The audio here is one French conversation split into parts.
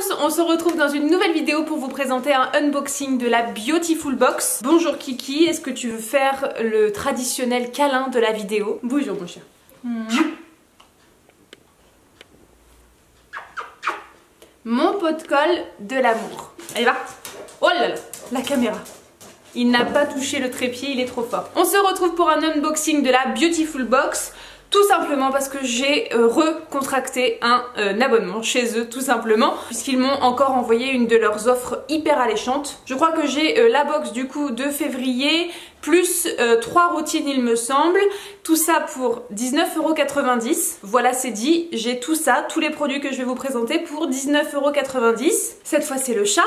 tous, on se retrouve dans une nouvelle vidéo pour vous présenter un unboxing de la Beautiful Box. Bonjour Kiki, est-ce que tu veux faire le traditionnel câlin de la vidéo? Bonjour mon cher. Mon pot de colle de l'amour. Allez va. Oh là là, la caméra. Il n'a pas touché le trépied, il est trop fort. On se retrouve pour un unboxing de la Beautiful Box. Tout simplement parce que j'ai recontracté un abonnement chez eux, tout simplement, puisqu'ils m'ont encore envoyé une de leurs offres hyper alléchantes. Je crois que j'ai la box du coup de février, plus 3 routines il me semble, tout ça pour 19,90 €. Voilà, c'est dit, j'ai tout ça, tous les produits que je vais vous présenter pour 19,90 €. Cette fois c'est le chat.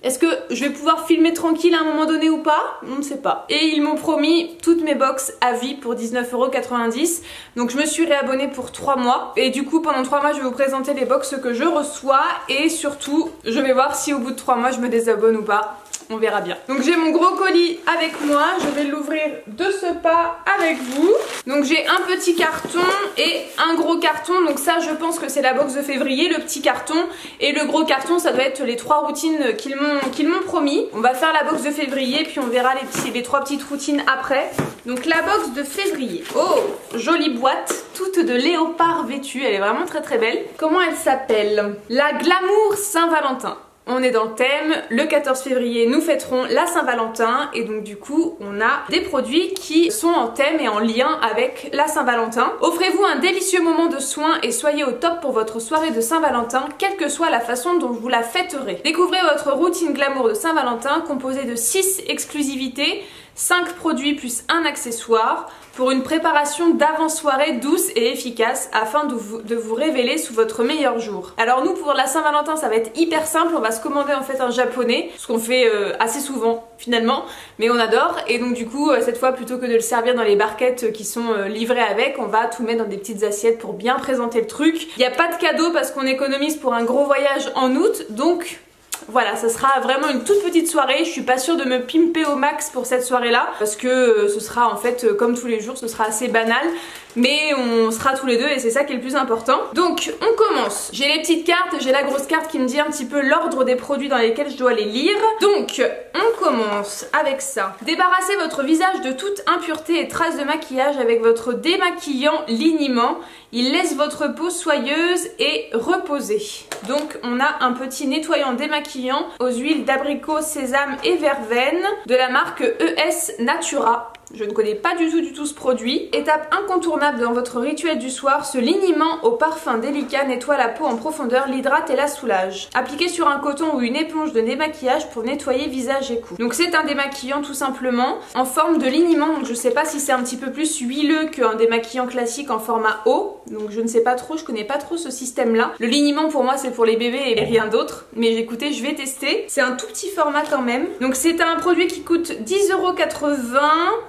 Est-ce que je vais pouvoir filmer tranquille à un moment donné ou pas? On ne sait pas. Et ils m'ont promis toutes mes box à vie pour 19,90 €. Donc je me suis réabonnée pour 3 mois. Et du coup pendant 3 mois je vais vous présenter les box que je reçois. Et surtout je vais voir si au bout de 3 mois je me désabonne ou pas. On verra bien. Donc j'ai mon gros colis avec moi. Je vais l'ouvrir de ce pas avec vous. Donc j'ai un petit carton et un gros carton. Donc ça je pense que c'est la box de février, le petit carton. Et le gros carton ça doit être les 3 routines qu'ils m'ont promis. On va faire la box de février puis on verra les 3 petites routines après. Donc la box de février. Oh, jolie boîte, toute de léopard vêtue. Elle est vraiment très très belle. Comment elle s'appelle? La Glamour Saint-Valentin. On est dans le thème, le 14 février nous fêterons la Saint-Valentin et donc du coup on a des produits qui sont en thème et en lien avec la Saint-Valentin. Offrez-vous un délicieux moment de soin et soyez au top pour votre soirée de Saint-Valentin, quelle que soit la façon dont vous la fêterez. Découvrez votre routine glamour de Saint-Valentin composée de 6 exclusivités, 5 produits plus un accessoire pour une préparation d'avant-soirée douce et efficace afin de vous révéler sous votre meilleur jour. Alors nous pour la Saint-Valentin ça va être hyper simple, on va se commander en fait un japonais, ce qu'on fait assez souvent finalement, mais on adore et donc du coup cette fois plutôt que de le servir dans les barquettes qui sont livrées avec, on va tout mettre dans des petites assiettes pour bien présenter le truc. Il n'y a pas de cadeau parce qu'on économise pour un gros voyage en août, donc voilà, ça sera vraiment une toute petite soirée. Je suis pas sûre de me pimper au max pour cette soirée là parce que ce sera en fait comme tous les jours, ce sera assez banal, mais on sera tous les deux et c'est ça qui est le plus important. Donc on commence. J'ai les petites cartes, j'ai la grosse carte qui me dit un petit peu l'ordre des produits dans lesquels je dois les lire. Donc on commence avec ça. Débarrassez votre visage de toute impureté et traces de maquillage avec votre démaquillant liniment. Il laisse votre peau soyeuse et reposée. Donc on a un petit nettoyant démaquillant aux huiles d'abricot, sésame et verveine de la marque ES Natura. Je ne connais pas du tout ce produit. Étape incontournable dans votre rituel du soir, ce liniment au parfum délicat nettoie la peau en profondeur, l'hydrate et la soulage. Appliquez sur un coton ou une éponge de démaquillage pour nettoyer visage et cou. Donc c'est un démaquillant tout simplement en forme de liniment. Donc je sais pas si c'est un petit peu plus huileux qu'un démaquillant classique en format eau. Donc je ne sais pas trop, je connais pas trop ce système là. Le liniment pour moi c'est pour les bébés et rien d'autre. Mais écoutez, je vais tester. C'est un tout petit format quand même. Donc c'est un produit qui coûte 10,80 €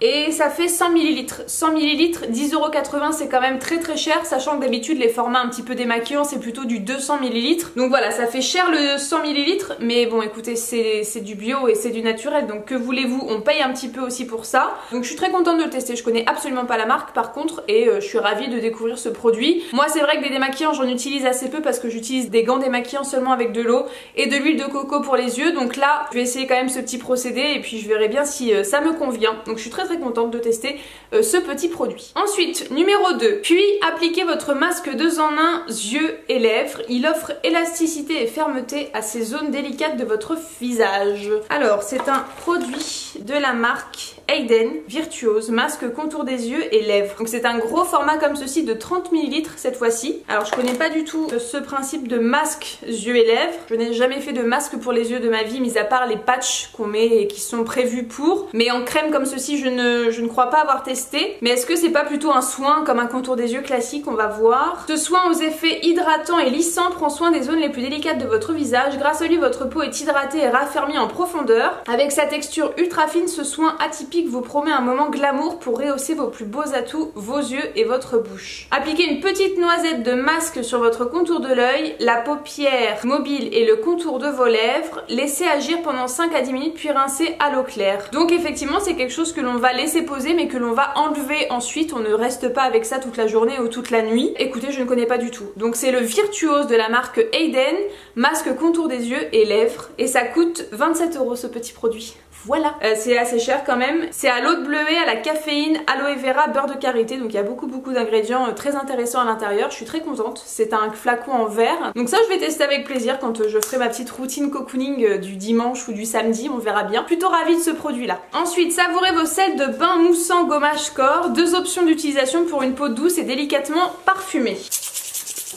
et ça fait 100 ml. 100 ml, 10,80 € c'est quand même très très cher, sachant que d'habitude les formats un petit peu démaquillants c'est plutôt du 200 ml. Donc voilà, ça fait cher le 100 ml, mais bon écoutez, c'est du bio et c'est du naturel, donc que voulez-vous, on paye un petit peu aussi pour ça. Donc je suis très contente de le tester, je connais absolument pas la marque par contre et je suis ravie de découvrir ce produit. Moi c'est vrai que des démaquillants j'en utilise assez peu parce que j'utilise des gants démaquillants seulement avec de l'eau et de l'huile de coco pour les yeux. Donc là je vais essayer quand même ce petit procédé et puis je verrai bien si ça me convient. Donc je suis très contente de tester ce petit produit. Ensuite, numéro 2, puis appliquez votre masque 2 en 1 yeux et lèvres. Il offre élasticité et fermeté à ces zones délicates de votre visage. Alors, c'est un produit de la marque Aiden Virtuose, masque contour des yeux et lèvres. Donc c'est un gros format comme ceci de 30 ml cette fois-ci. Alors je connais pas du tout ce principe de masque yeux et lèvres. Je n'ai jamais fait de masque pour les yeux de ma vie, mis à part les patchs qu'on met et qui sont prévus pour. Mais en crème comme ceci, je ne crois pas avoir testé. Mais est-ce que c'est pas plutôt un soin comme un contour des yeux classique? On va voir. Ce soin aux effets hydratants et lissants prend soin des zones les plus délicates de votre visage. Grâce à lui, votre peau est hydratée et raffermie en profondeur. Avec sa texture ultra fine, ce soin atypique vous promet un moment glamour pour rehausser vos plus beaux atouts, vos yeux et votre bouche. Appliquez une petite noisette de masque sur votre contour de l'œil, la paupière mobile et le contour de vos lèvres. Laissez agir pendant 5 à 10 minutes puis rincer à l'eau claire. Donc effectivement c'est quelque chose que l'on va laisser poser mais que l'on va enlever ensuite. On ne reste pas avec ça toute la journée ou toute la nuit. Écoutez, je ne connais pas du tout. Donc c'est le Virtuose de la marque Aiden, masque contour des yeux et lèvres. Et ça coûte 27 € ce petit produit. Voilà, c'est assez cher quand même. C'est à l'eau de bleuet, à la caféine, aloe vera, beurre de karité. Donc il y a beaucoup d'ingrédients très intéressants à l'intérieur. Je suis très contente. C'est un flacon en verre. Donc ça je vais tester avec plaisir quand je ferai ma petite routine cocooning du dimanche ou du samedi. On verra bien. Plutôt ravie de ce produit là. Ensuite, savourez vos sels de bain moussant gommage corps. 2 options d'utilisation pour une peau douce et délicatement parfumée.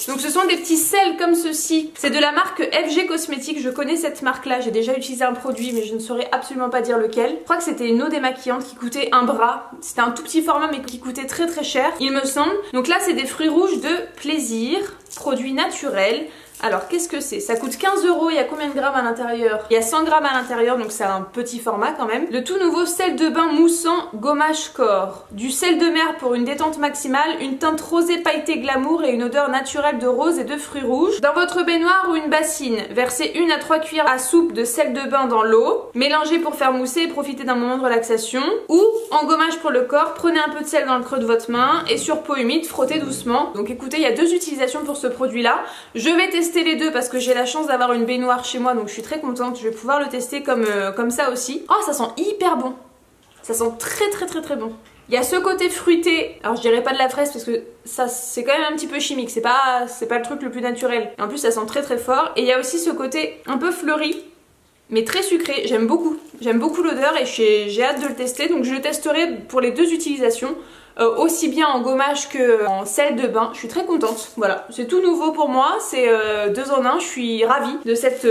Donc ce sont des petits sels comme ceci. C'est de la marque FG Cosmétiques. Je connais cette marque là, j'ai déjà utilisé un produit mais je ne saurais absolument pas dire lequel. Je crois que c'était une eau démaquillante qui coûtait un bras. C'était un tout petit format mais qui coûtait très cher, il me semble. Donc là c'est des fruits rouges de plaisir, produits naturels. Alors qu'est-ce que c'est? Ça coûte 15 €, il y a combien de grammes à l'intérieur? Il y a 100 grammes à l'intérieur, donc c'est un petit format quand même. Le tout nouveau sel de bain moussant gommage corps. Du sel de mer pour une détente maximale, une teinte rosée pailletée glamour et une odeur naturelle de rose et de fruits rouges. Dans votre baignoire ou une bassine, versez 1 à 3 cuillères à soupe de sel de bain dans l'eau. Mélangez pour faire mousser et profiter d'un moment de relaxation. Ou en gommage pour le corps, prenez un peu de sel dans le creux de votre main et sur peau humide, frottez doucement. Donc écoutez, il y a 2 utilisations pour ce produit là. Je vais tester les deux parce que j'ai la chance d'avoir une baignoire chez moi donc je suis très contente. Je vais pouvoir le tester comme ça aussi. Oh, ça sent hyper bon. Ça sent très bon. Il y a ce côté fruité, alors je dirais pas de la fraise parce que ça c'est quand même un petit peu chimique, c'est pas le truc le plus naturel. Et en plus ça sent très fort. Et il y a aussi ce côté un peu fleuri mais très sucré, j'aime beaucoup l'odeur et j'ai hâte de le tester. Donc je le testerai pour les 2 utilisations. Aussi bien en gommage que en sel de bain. Je suis très contente, voilà, c'est tout nouveau pour moi, c'est 2 en 1, je suis ravie de cette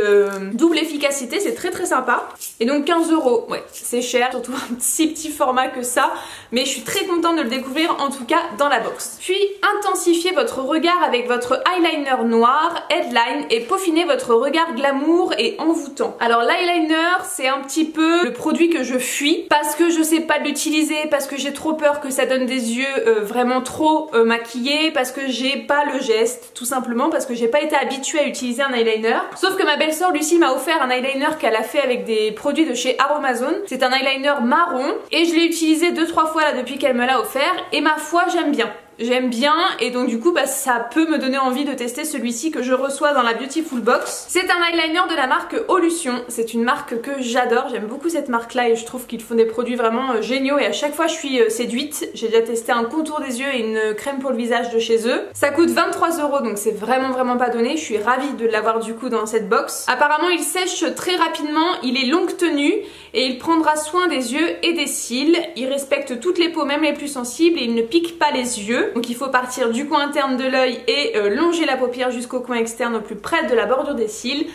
double efficacité, c'est très sympa. Et donc 15 €, ouais, c'est cher, surtout un si petit format que ça, mais je suis très contente de le découvrir en tout cas dans la box. Puis intensifiez votre regard avec votre eyeliner noir, headline et peaufinez votre regard glamour et envoûtant. Alors l'eyeliner c'est un petit peu le produit que je fuis parce que je sais pas l'utiliser, parce que j'ai trop peur que ça donne des yeux vraiment trop maquillés, parce que j'ai pas le geste, tout simplement parce que j'ai pas été habituée à utiliser un eyeliner. Sauf que ma belle-sœur Lucie m'a offert un eyeliner qu'elle a fait avec des produits de chez Aromazone. C'est un eyeliner marron et je l'ai utilisé 2-3 fois là depuis qu'elle me l'a offert et ma foi j'aime bien. J'aime bien et donc du coup ça peut me donner envie de tester celui-ci que je reçois dans la Beautiful Box. C'est un eyeliner de la marque Olution. C'est une marque que j'adore, j'aime beaucoup cette marque là et je trouve qu'ils font des produits vraiment géniaux et à chaque fois je suis séduite. J'ai déjà testé un contour des yeux et une crème pour le visage de chez eux. Ça coûte 23 € donc c'est vraiment pas donné. Je suis ravie de l'avoir du coup dans cette box. Apparemment il sèche très rapidement, il est longue tenue et il prendra soin des yeux et des cils. Il respecte toutes les peaux, même les plus sensibles et il ne pique pas les yeux. Donc il faut partir du coin interne de l'œil et longer la paupière jusqu'au coin externe au plus près de la bordure des cils.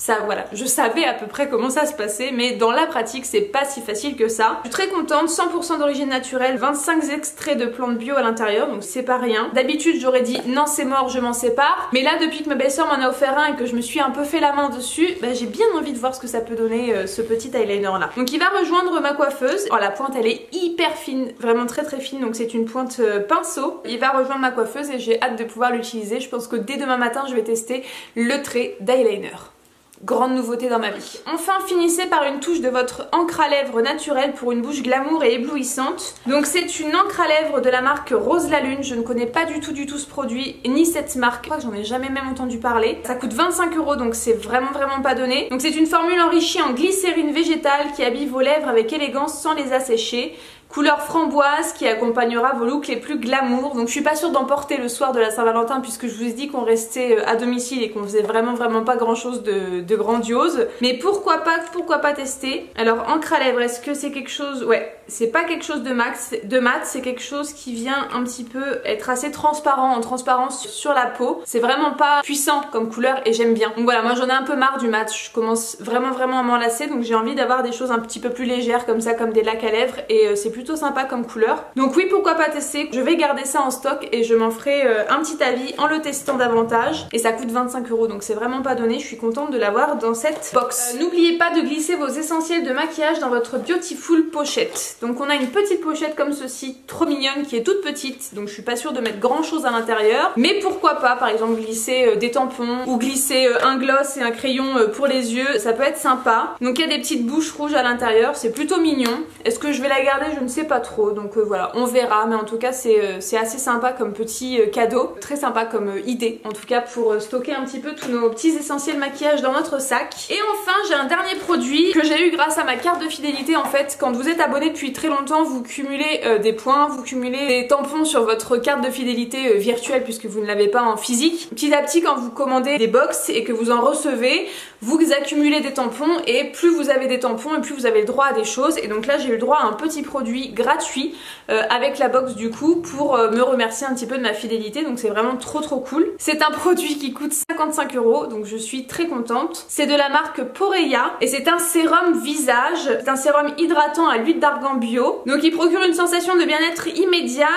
Ça voilà, je savais à peu près comment ça se passait mais dans la pratique c'est pas si facile que ça. Je suis très contente, 100% d'origine naturelle, 25 extraits de plantes bio à l'intérieur donc c'est pas rien. D'habitude j'aurais dit non c'est mort, je m'en sépare. Mais là depuis que ma belle-sœur m'en a offert un et que je me suis un peu fait la main dessus, bah, j'ai bien envie de voir ce que ça peut donner ce petit eyeliner là. Donc il va rejoindre ma coiffeuse. Oh la pointe elle est hyper fine, vraiment très fine donc c'est une pointe pinceau. Il va rejoindre ma coiffeuse et j'ai hâte de pouvoir l'utiliser. Je pense que dès demain matin je vais tester le trait d'eyeliner. Grande nouveauté dans ma vie. Enfin, finissez par une touche de votre encre à lèvres naturelle pour une bouche glamour et éblouissante. Donc c'est une encre à lèvres de la marque Rose la Lune. Je ne connais pas du tout ce produit, ni cette marque. Je crois que j'en ai jamais même entendu parler. Ça coûte 25 € donc c'est vraiment pas donné. Donc c'est une formule enrichie en glycérine végétale qui habille vos lèvres avec élégance sans les assécher. Couleur framboise qui accompagnera vos looks les plus glamour. Donc je suis pas sûre d'en porter le soir de la Saint-Valentin puisque je vous ai dit qu'on restait à domicile et qu'on faisait vraiment pas grand chose de grandiose. Mais pourquoi pas tester. Alors encre à lèvres, est-ce que c'est quelque chose... Ouais, c'est pas quelque chose de mat, c'est quelque chose qui vient un petit peu être assez transparent, en transparence sur la peau. C'est vraiment pas puissant comme couleur et j'aime bien. Donc voilà, moi j'en ai un peu marre du mat, je commence vraiment à m'en lasser donc j'ai envie d'avoir des choses un petit peu plus légères comme ça, comme des lacs à lèvres et c'est plutôt sympa comme couleur. Donc oui, pourquoi pas tester. Je vais garder ça en stock et je m'en ferai un petit avis en le testant davantage. Et ça coûte 25 € donc c'est vraiment pas donné. Je suis contente de l'avoir dans cette box. N'oubliez pas de glisser vos essentiels de maquillage dans votre Beautiful pochette. Donc on a une petite pochette comme ceci, trop mignonne, qui est toute petite, donc je suis pas sûre de mettre grand chose à l'intérieur, mais pourquoi pas par exemple glisser des tampons ou glisser un gloss et un crayon pour les yeux, ça peut être sympa. Donc il y a des petites bouches rouges à l'intérieur, c'est plutôt mignon. Est-ce que je vais la garder? Je ne sais pas trop, donc voilà, on verra, mais en tout cas c'est assez sympa comme petit cadeau, très sympa comme idée en tout cas pour stocker un petit peu tous nos petits essentiels maquillage dans notre sac. Et enfin j'ai un dernier produit que j'ai eu grâce à ma carte de fidélité. En fait, quand vous êtes abonné depuis très longtemps, vous cumulez des points, vous cumulez des tampons sur votre carte de fidélité virtuelle puisque vous ne l'avez pas en physique. Petit à petit, quand vous commandez des box et que vous en recevez, vous accumulez des tampons et plus vous avez des tampons et plus vous avez le droit à des choses. Et donc là j'ai eu le droit à un petit produit gratuit avec la box du coup pour me remercier un petit peu de ma fidélité, donc c'est vraiment trop cool. C'est un produit qui coûte 55 €, donc je suis très contente. C'est de la marque Poreya et c'est un sérum visage, c'est un sérum hydratant à l'huile d'argan bio, donc il procure une sensation de bien-être immédiate.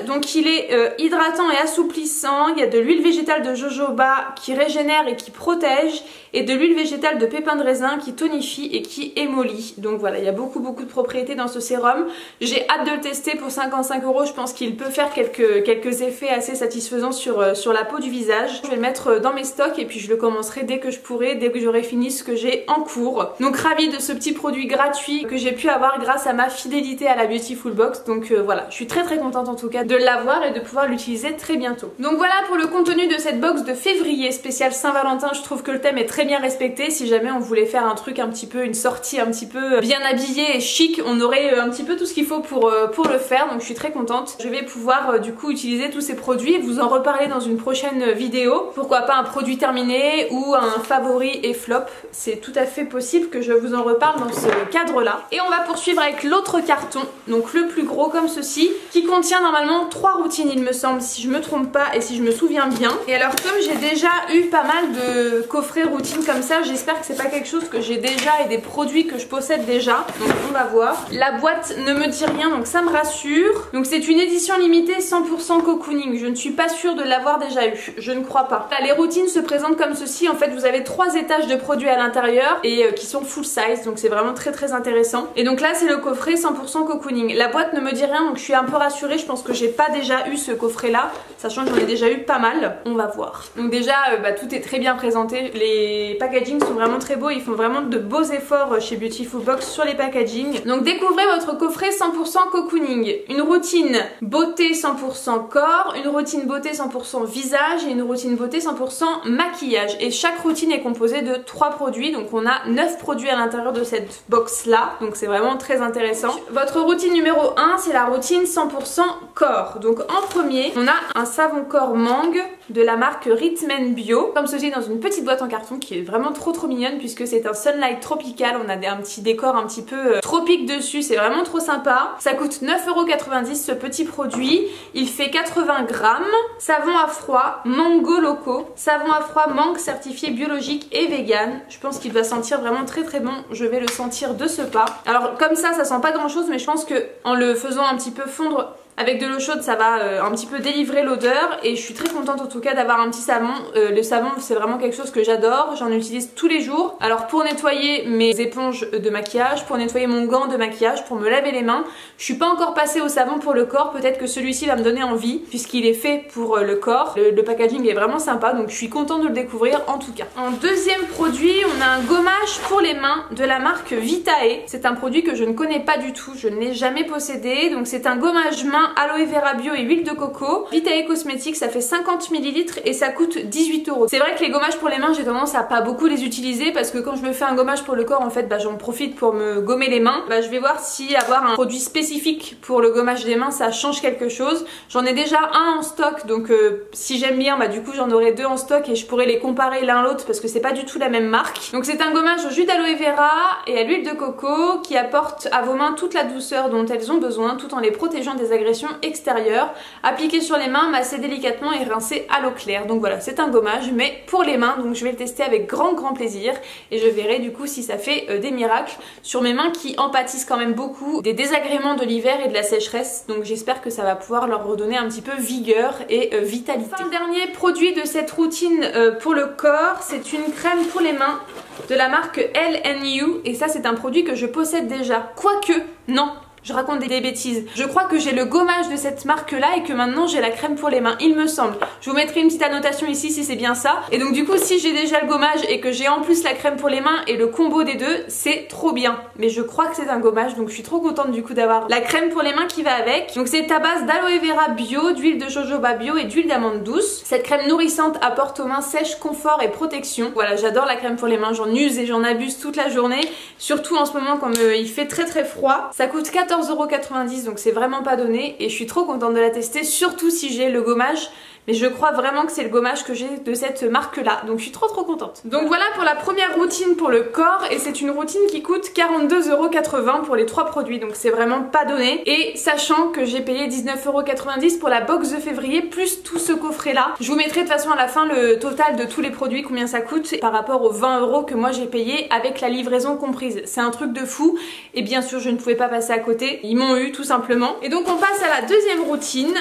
Donc il est hydratant et assouplissant, il y a de l'huile végétale de jojoba qui régénère et qui protège, et de l'huile végétale de pépins de raisin qui tonifie et qui émollit. Donc voilà, il y a beaucoup de propriétés dans ce sérum. J'ai hâte de le tester pour 55 €. Je pense qu'il peut faire quelques effets assez satisfaisants sur la peau du visage. Je vais le mettre dans mes stocks et puis je le commencerai dès que je pourrai, dès que j'aurai fini ce que j'ai en cours. Donc ravie de ce petit produit gratuit que j'ai pu avoir grâce à ma fidélité à la Beautiful Box. Donc voilà, je suis très contente en tout cas de l'avoir et de pouvoir l'utiliser très bientôt. Donc voilà pour le contenu de cette box de février spécial Saint-Valentin. Je trouve que le thème est très bien respecté. Si jamais on voulait faire un truc un petit peu, une sortie un petit peu bien habillée et chic, on aurait un petit peu tout ce qu'il faut pour le faire. Donc je suis très contente. Je vais pouvoir du coup utiliser tous ces produits et vous en reparler dans une prochaine vidéo. Pourquoi pas un produit terminé ou un favori et flop. C'est tout à fait possible que je vous en reparle dans ce cadre là. Et on va poursuivre avec l'autre carton, donc le plus gros comme ceci, qui contient normalement 3 routines il me semble, si je me trompe pas et si je me souviens bien. Et alors comme j'ai déjà eu pas mal de coffrets routines comme ça, j'espère que c'est pas quelque chose que j'ai déjà et des produits que je possède déjà. Donc on va voir. La boîte ne me dit rien, donc ça me rassure. Donc c'est une édition limitée 100% cocooning. Je ne suis pas sûre de l'avoir déjà eu, je ne crois pas. Là, les routines se présentent comme ceci. En fait vous avez 3 étages de produits à l'intérieur et qui sont full size, donc c'est vraiment très intéressant. Et donc là c'est le coffret 100% cocooning. La boîte ne me dit rien, donc je suis un peu rassurée. Je pense que j'ai pas déjà eu ce coffret là, sachant que j'en ai déjà eu pas mal. On va voir. Donc déjà tout est très bien présenté. Les packaging sont vraiment très beaux. Ils font vraiment de beaux efforts chez Beautiful Box sur les packaging. Donc découvrez votre coffret 100% cocooning. Une routine beauté 100% corps, une routine beauté 100% visage et une routine beauté 100% maquillage. Et chaque routine est composée de 3 produits. Donc on a 9 produits à l'intérieur de cette box là. Donc c'est vraiment très intéressant. Votre routine numéro 1, c'est la routine 100% corps. Donc en premier, on a un savon corps mangue de la marque Ritmen Bio, comme ceci dans une petite boîte en carton qui est vraiment trop mignonne puisque c'est un sunlight tropical. On a un petit décor un petit peu tropique dessus, c'est vraiment trop sympa. Ça coûte 9,90 € ce petit produit. Il fait 80 grammes. Savon à froid mango loco, savon à froid mangue certifié biologique et vegan. Je pense qu'il va sentir vraiment très bon. Je vais le sentir de ce pas. Alors comme ça sent pas grand chose, mais je pense que en le faisant un petit peu fondre avec de l'eau chaude, ça va un petit peu délivrer l'odeur et je suis très contente en tout cas d'avoir un petit savon. Le savon c'est vraiment quelque chose que j'adore, j'en utilise tous les jours. Alors pour nettoyer mes éponges de maquillage, pour nettoyer mon gant de maquillage, pour me laver les mains, je suis pas encore passée au savon pour le corps. Peut-être que celui-ci va me donner envie puisqu'il est fait pour le corps. Le packaging est vraiment sympa, donc je suis contente de le découvrir en tout cas. En deuxième produit, on a un gommage pour les mains de la marque Vitae. C'est un produit que je ne connais pas du tout, je ne l'ai jamais possédé. Donc c'est un gommage main aloe vera bio et huile de coco. Vitae Cosmetics, ça fait 50 ml et ça coûte 18 €. C'est vrai que les gommages pour les mains, j'ai tendance à pas beaucoup les utiliser parce que quand je me fais un gommage pour le corps, en fait, j'en profite pour me gommer les mains. Je vais voir si avoir un produit spécifique pour le gommage des mains, ça change quelque chose. J'en ai déjà un en stock, donc si j'aime bien, du coup j'en aurai 2 en stock et je pourrais les comparer l'un l'autre parce que c'est pas du tout la même marque. Donc c'est un gommage au jus d'aloe vera et à l'huile de coco qui apporte à vos mains toute la douceur dont elles ont besoin tout en les protégeant des agressions extérieure, appliqué sur les mains, massé délicatement et rincé à l'eau claire. Donc voilà, c'est un gommage mais pour les mains, donc je vais le tester avec grand plaisir et je verrai du coup si ça fait des miracles sur mes mains qui en pâtissent quand même beaucoup des désagréments de l'hiver et de la sécheresse. Donc j'espère que ça va pouvoir leur redonner un petit peu vigueur et vitalité. Enfin, le dernier produit de cette routine pour le corps, c'est une crème pour les mains de la marque LNU et ça c'est un produit que je possède déjà. Quoique, non, je raconte des bêtises. Je crois que j'ai le gommage de cette marque là et que maintenant j'ai la crème pour les mains, il me semble. Je vous mettrai une petite annotation ici si c'est bien ça. Et donc du coup si j'ai déjà le gommage et que j'ai en plus la crème pour les mains et le combo des deux, c'est trop bien. Mais je crois que c'est un gommage, donc je suis trop contente du coup d'avoir la crème pour les mains qui va avec. Donc c'est à base d'aloe vera bio, d'huile de jojoba bio et d'huile d'amande douce. Cette crème nourrissante apporte aux mains sèches confort et protection. Voilà, j'adore la crème pour les mains, j'en use et j'en abuse toute la journée. Surtout en ce moment quand il fait très froid. Ça coûte 14,90 € donc c'est vraiment pas donné et je suis trop contente de la tester, surtout si j'ai le gommage. Mais je crois vraiment que c'est le gommage que j'ai de cette marque là, donc je suis trop contente. Donc voilà pour la première routine pour le corps, et c'est une routine qui coûte 42,80 € pour les 3 produits, donc c'est vraiment pas donné. Et sachant que j'ai payé 19,90 € pour la box de février plus tout ce coffret là. Je vous mettrai de toute façon à la fin le total de tous les produits, combien ça coûte par rapport aux 20 € que moi j'ai payé avec la livraison comprise. C'est un truc de fou et bien sûr je ne pouvais pas passer à côté, ils m'ont eu tout simplement. Et donc on passe à la deuxième routine,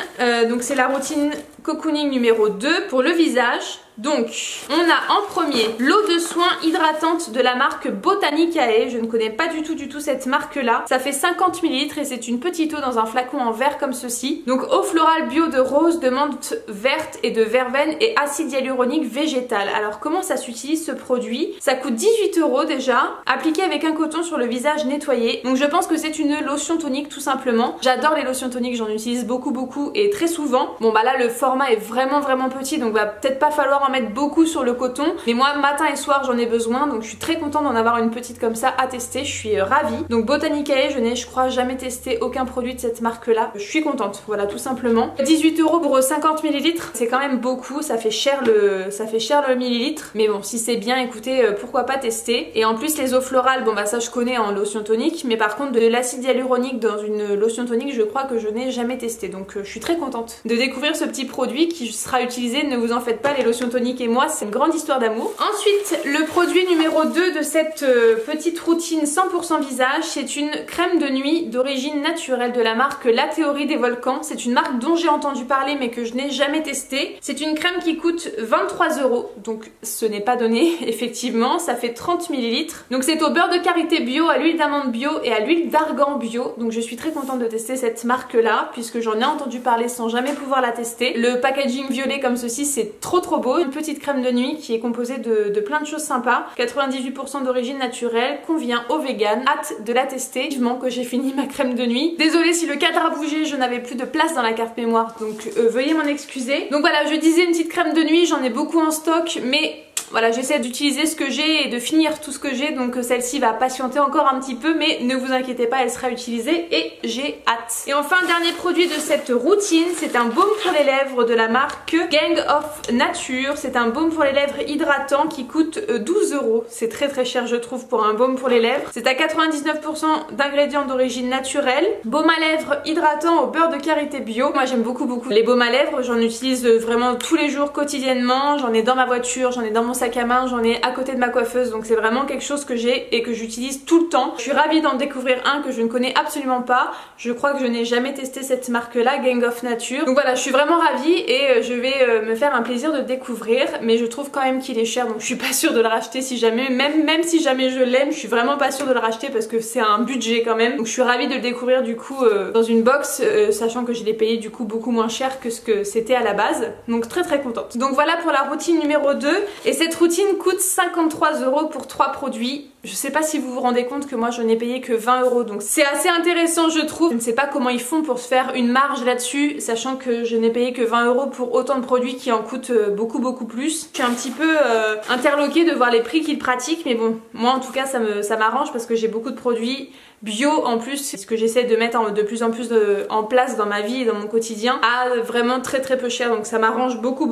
donc c'est la routine cocooning numéro 2 pour le visage. Donc, on a en premier l'eau de soin hydratante de la marque Botanicae. Je ne connais pas du tout cette marque là. Ça fait 50 ml et c'est une petite eau dans un flacon en verre comme ceci. Donc eau florale bio de rose, de menthe verte et de verveine et acide hyaluronique végétal. Alors comment ça s'utilise ce produit? Ça coûte 18 € déjà, appliqué avec un coton sur le visage nettoyé. Donc je pense que c'est une lotion tonique tout simplement. J'adore les lotions toniques, j'en utilise beaucoup et très souvent. Bon bah là le format est vraiment petit, donc va peut-être pas falloir en mettre beaucoup sur le coton, mais moi matin et soir j'en ai besoin, donc je suis très contente d'en avoir une petite comme ça à tester. Je suis ravie. Donc Botanicae, je n'ai je crois jamais testé aucun produit de cette marque là, je suis contente, voilà tout simplement. 18 € pour 50 ml, c'est quand même beaucoup, ça fait cher le millilitre, mais bon si c'est bien, écoutez, pourquoi pas tester. Et en plus les eaux florales, bon bah ça je connais en lotion tonique, mais par contre de l'acide hyaluronique dans une lotion tonique, je crois que je n'ai jamais testé, donc je suis très contente de découvrir ce petit produit qui sera utilisé. Ne vous en faites pas, les lotions toniques et moi c'est une grande histoire d'amour. Ensuite le produit numéro 2 de cette petite routine 100% visage, c'est une crème de nuit d'origine naturelle de la marque La Théorie des Volcans. C'est une marque dont j'ai entendu parler mais que je n'ai jamais testée. C'est une crème qui coûte 23 €, donc ce n'est pas donné effectivement. Ça fait 30 ml, donc c'est au beurre de karité bio, à l'huile d'amande bio et à l'huile d'argan bio. Donc je suis très contente de tester cette marque là puisque j'en ai entendu parler sans jamais pouvoir la tester. Le packaging violet comme ceci, c'est trop beau. Une petite crème de nuit qui est composée de plein de choses sympas. 98% d'origine naturelle, convient aux véganes. Hâte de la tester. Vivement que j'ai fini ma crème de nuit. Désolée si le cadre a bougé, je n'avais plus de place dans la carte mémoire, donc veuillez m'en excuser. Donc voilà, je disais une petite crème de nuit, j'en ai beaucoup en stock, mais voilà, j'essaie d'utiliser ce que j'ai et de finir tout ce que j'ai, donc celle-ci va patienter encore un petit peu, mais ne vous inquiétez pas, elle sera utilisée et j'ai hâte. Et enfin, dernier produit de cette routine, c'est un baume pour les lèvres de la marque Gang of Nature. C'est un baume pour les lèvres hydratant qui coûte 12 €. C'est très cher je trouve pour un baume pour les lèvres. C'est à 99% d'ingrédients d'origine naturelle. Baume à lèvres hydratant au beurre de karité bio. Moi j'aime beaucoup les baumes à lèvres, j'en utilise vraiment tous les jours quotidiennement. J'en ai dans ma voiture, j'en ai dans mon sac à main, j'en ai à côté de ma coiffeuse, donc c'est vraiment quelque chose que j'ai et que j'utilise tout le temps. Je suis ravie d'en découvrir un que je ne connais absolument pas. Je crois que je n'ai jamais testé cette marque là, Gang of Nature. Donc voilà, je suis vraiment ravie et je vais me faire un plaisir de découvrir, mais je trouve quand même qu'il est cher, donc je suis pas sûre de le racheter si jamais, même si jamais je l'aime, je suis vraiment pas sûre de le racheter parce que c'est un budget quand même. Donc je suis ravie de le découvrir du coup dans une box, sachant que je l'ai payé du coup beaucoup moins cher que ce que c'était à la base. Donc très contente. Donc voilà pour la routine numéro 2, et cette routine coûte 53 € pour 3 produits. Je sais pas si vous vous rendez compte que moi je n'ai payé que 20 €, donc c'est assez intéressant je trouve. Je ne sais pas comment ils font pour se faire une marge là-dessus, sachant que je n'ai payé que 20 € pour autant de produits qui en coûtent beaucoup plus. Je suis un petit peu interloquée de voir les prix qu'ils pratiquent, mais bon, moi en tout cas ça m'arrange parce que j'ai beaucoup de produits bio en plus, c'est ce que j'essaie de mettre de plus en plus en place dans ma vie et dans mon quotidien, à vraiment très peu cher, donc ça m'arrange beaucoup.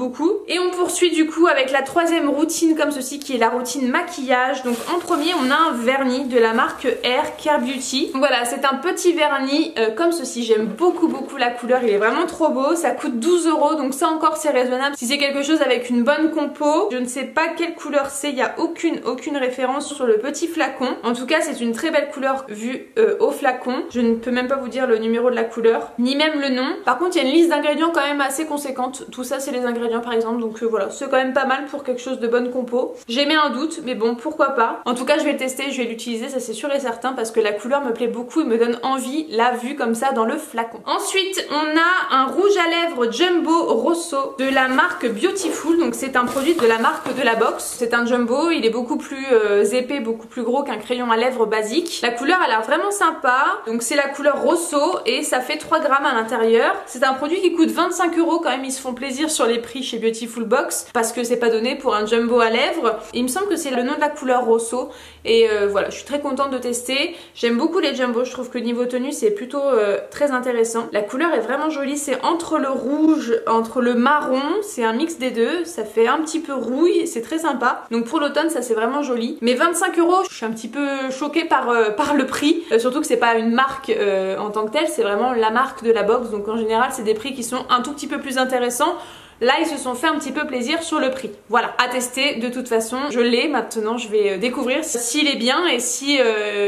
Et on poursuit du coup avec la troisième routine comme ceci, qui est la routine maquillage. Donc en premier on a un vernis de la marque Air Care Beauty. Donc voilà, c'est un petit vernis comme ceci, j'aime beaucoup la couleur, il est vraiment trop beau. Ça coûte 12 €, donc ça encore c'est raisonnable si c'est quelque chose avec une bonne compo. Je ne sais pas quelle couleur c'est, il n'y a aucune référence sur le petit flacon. En tout cas c'est une très belle couleur vue au flacon. Je ne peux même pas vous dire le numéro de la couleur, ni même le nom. Par contre il y a une liste d'ingrédients quand même assez conséquente. Tout ça c'est les ingrédients par exemple, donc voilà, c'est quand même pas mal pour quelque chose de bonne compo. J'émets un doute, mais bon, pourquoi pas. En tout cas, je vais le tester, je vais l'utiliser, ça c'est sûr et certain, parce que la couleur me plaît beaucoup et me donne envie, là, vue comme ça dans le flacon. Ensuite, on a un rouge à lèvres Jumbo Rosso de la marque Beautiful. Donc c'est un produit de la marque de la box. C'est un jumbo, il est beaucoup plus épais, beaucoup plus gros qu'un crayon à lèvres basique. La couleur a l'air vraiment sympa. Donc c'est la couleur Rosso et ça fait 3 grammes à l'intérieur. C'est un produit qui coûte 25 € quand même. Ils se font plaisir sur les prix chez Beautiful Box parce que c'est pas donné pour un jumbo à lèvres. Et il me semble que c'est le nom de la couleur Rosso. Et voilà, je suis très contente de tester. J'aime beaucoup les jumbos. Je trouve que niveau tenue c'est plutôt très intéressant. La couleur est vraiment jolie. C'est entre le rouge, entre le marron. C'est un mix des deux. Ça fait un petit peu rouille. C'est très sympa. Donc pour l'automne ça c'est vraiment joli. Mais 25 €, je suis un petit peu choquée par le prix. Surtout que c'est pas une marque en tant que telle. C'est vraiment la marque de la box. Donc en général c'est des prix qui sont un tout petit peu plus intéressants. Là ils se sont fait un petit peu plaisir sur le prix. Voilà, à tester de toute façon. Je l'ai maintenant, je vais découvrir s'il est bien et si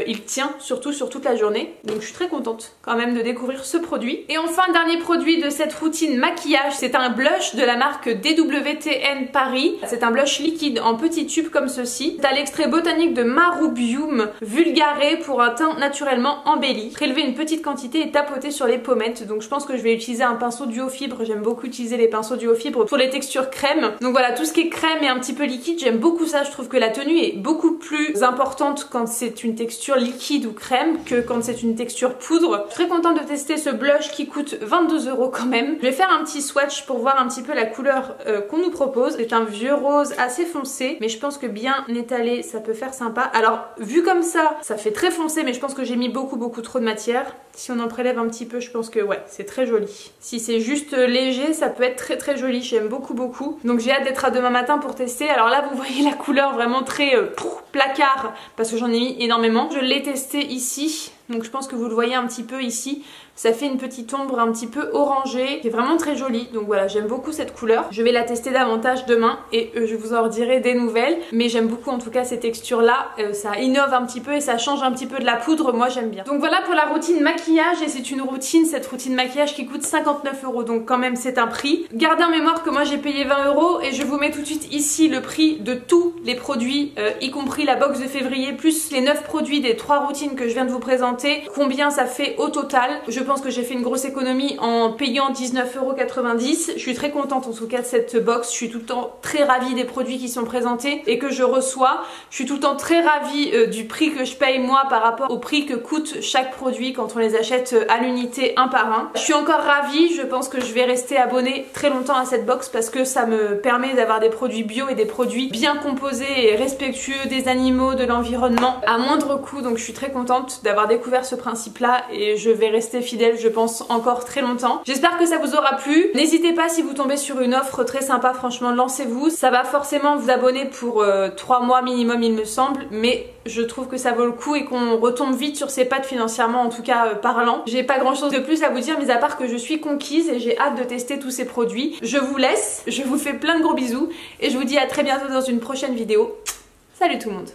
il tient surtout sur toute la journée. Donc je suis très contente quand même de découvrir ce produit. Et enfin dernier produit de cette routine maquillage, c'est un blush de la marque DWTN Paris. C'est un blush liquide en petits tubes comme ceci. T'as l'extrait botanique de Marubium vulgaré pour un teint naturellement embelli. Prélever une petite quantité et tapoter sur les pommettes. Donc je pense que je vais utiliser un pinceau duo fibre. J'aime beaucoup utiliser les pinceaux duo fibre pour les textures crème. Donc voilà, tout ce qui est crème et un petit peu liquide, j'aime beaucoup ça. Je trouve que la tenue est beaucoup plus importante quand c'est une texture liquide ou crème que quand c'est une texture poudre. Je suis très contente de tester ce blush qui coûte 22 € quand même. Je vais faire un petit swatch pour voir un petit peu la couleur qu'on nous propose. C'est un vieux rose assez foncé, mais je pense que bien étalé, ça peut faire sympa. Alors, vu comme ça fait très foncé, mais je pense que j'ai mis beaucoup trop de matière. Si on en prélève un petit peu, je pense que ouais, c'est très joli. Si c'est juste léger, ça peut être très joli. J'aime beaucoup. Donc j'ai hâte d'être à demain matin pour tester. Alors là, vous voyez la couleur vraiment très placard parce que j'en ai mis énormément. Je l'ai testé ici. Donc je pense que vous le voyez un petit peu ici. Ça fait une petite ombre un petit peu orangée qui est vraiment très jolie. Donc voilà, j'aime beaucoup cette couleur. Je vais la tester davantage demain et je vous en redirai des nouvelles. Mais j'aime beaucoup en tout cas ces textures là. Ça innove un petit peu et ça change un petit peu de la poudre. Moi j'aime bien. Donc voilà pour la routine maquillage et c'est une routine, cette routine maquillage qui coûte 59 €. Donc quand même c'est un prix. Gardez en mémoire que moi j'ai payé 20 € et je vous mets tout de suite ici le prix de tous les produits, y compris la box de février plus les 9 produits des 3 routines que je viens de vous présenter. Combien ça fait au total. Je pense que j'ai fait une grosse économie en payant 19,90 €. Je suis très contente en tout cas de cette box. Je suis tout le temps très ravie des produits qui sont présentés et que je reçois. Je suis tout le temps très ravie du prix que je paye moi par rapport au prix que coûte chaque produit quand on les achète à l'unité un par un. Je suis encore ravie. Je pense que je vais rester abonnée très longtemps à cette box parce que ça me permet d'avoir des produits bio et des produits bien composés et respectueux des animaux, de l'environnement à moindre coût. Donc je suis très contente d'avoir découvert ce principe là et je vais rester fidèle je pense encore très longtemps. J'espère que ça vous aura plu. N'hésitez pas si vous tombez sur une offre très sympa, franchement lancez-vous. Ça va forcément vous abonner pour 3 mois minimum il me semble, mais je trouve que ça vaut le coup et qu'on retombe vite sur ses pattes financièrement en tout cas parlant. J'ai pas grand chose de plus à vous dire mis à part que je suis conquise et j'ai hâte de tester tous ces produits. Je vous laisse, je vous fais plein de gros bisous et je vous dis à très bientôt dans une prochaine vidéo. Salut tout le monde!